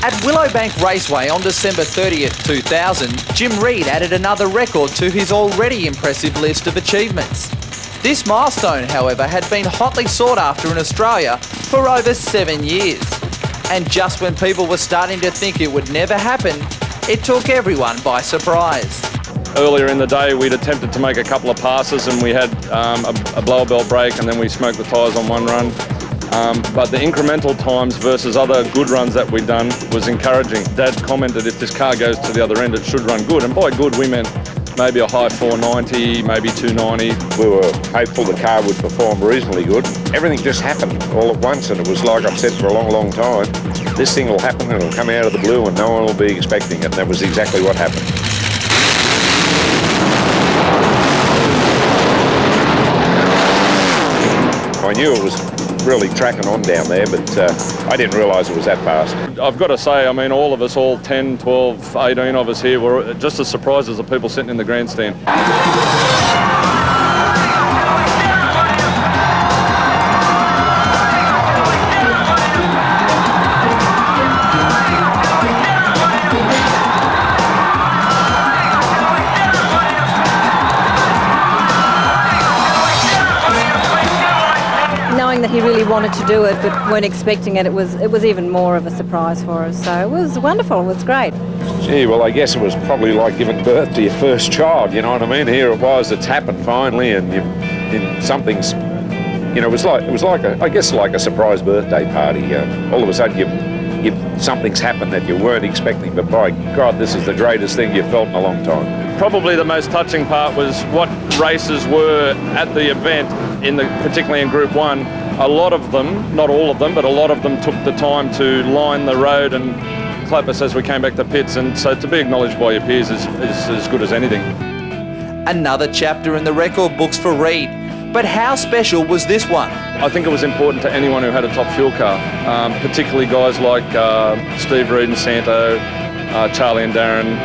At Willowbank Raceway on December 30th, 2000, Jim Reed added another record to his already impressive list of achievements. This milestone, however, had been hotly sought after in Australia for over 7 years. And just when people were starting to think it would never happen, it took everyone by surprise. Earlier in the day, we'd attempted to make a couple of passes and we had a blower belt break, and then we smoked the tyres on one run. But the incremental times versus other good runs that we'd done was encouraging. Dad commented if this car goes to the other end, it should run good. And by good, we meant maybe a high 490, maybe 290. We were hopeful the car would perform reasonably good. Everything just happened all at once, and it was like I've said for a long, long time, this thing will happen and it'll come out of the blue and no one will be expecting it. And that was exactly what happened. I knew it was really tracking on down there, but I didn't realise it was that fast. I've got to say, I mean, all of us, all 10, 12, 18 of us here, were just as surprised as the people sitting in the grandstand. Knowing that he really wanted to do it but weren't expecting it, it was even more of a surprise for us. So it was wonderful, it was great. Gee, well, I guess it was probably like giving birth to your first child, you know what I mean? Here it was, it's happened finally, and something's, you know, it was like I guess like a surprise birthday party. All of a sudden something's happened that you weren't expecting, but by God, this is the greatest thing you've felt in a long time. Probably the most touching part was what races were at the event, particularly in Group 1. A lot of them, not all of them, but a lot of them took the time to line the road and clap us as we came back to pits, and so to be acknowledged by your peers is as good as anything. Another chapter in the record books for Reed. But how special was this one? I think it was important to anyone who had a top fuel car, particularly guys like Steve Reed and Santo, Charlie and Darren,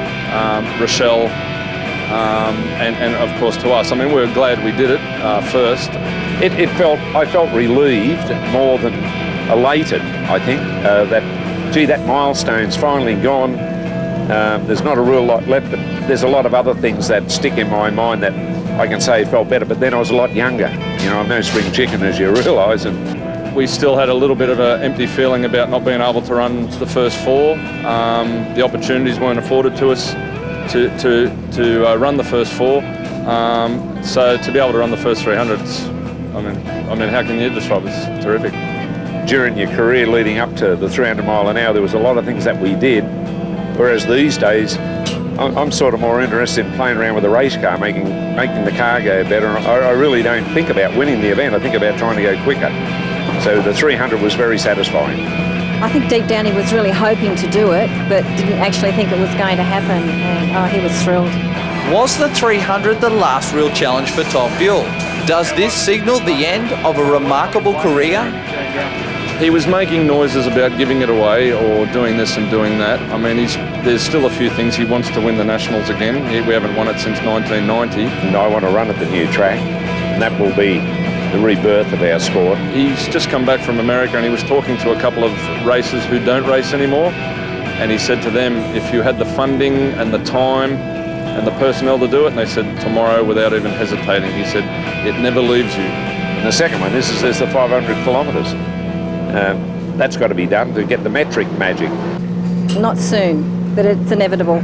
Rochelle, and of course to us. I mean, we were glad we did it first. I felt relieved more than elated, I think, that, gee, that milestone's finally gone. There's not a real lot left, but there's a lot of other things that stick in my mind that I can say felt better, but then I was a lot younger. You know, I'm no spring chicken, as you realise. And we still had a little bit of an empty feeling about not being able to run the first 4. The opportunities weren't afforded to us to run the first 4. So to be able to run the first 300s, I mean, how can you describe it? It's terrific. During your career leading up to the 300 mile an hour, there was a lot of things that we did, whereas these days, I'm sort of more interested in playing around with a race car, making the car go better. I really don't think about winning the event, I think about trying to go quicker. So the 300 was very satisfying. I think deep down he was really hoping to do it, but didn't actually think it was going to happen, and he was thrilled. Was the 300 the last real challenge for Top Fuel? Does this signal the end of a remarkable career? He was making noises about giving it away or doing this and doing that. I mean, there's still a few things. He wants to win the Nationals again. We haven't won it since 1990. And I want to run at the new track, and that will be the rebirth of our sport. He's just come back from America and he was talking to a couple of racers who don't race anymore, and he said to them, if you had the funding and the time and the personnel to do it, and they said tomorrow without even hesitating. He said, it never leaves you. And the second one, there's the 500 kilometres. That's got to be done to get the metric magic. Not soon, but it's inevitable.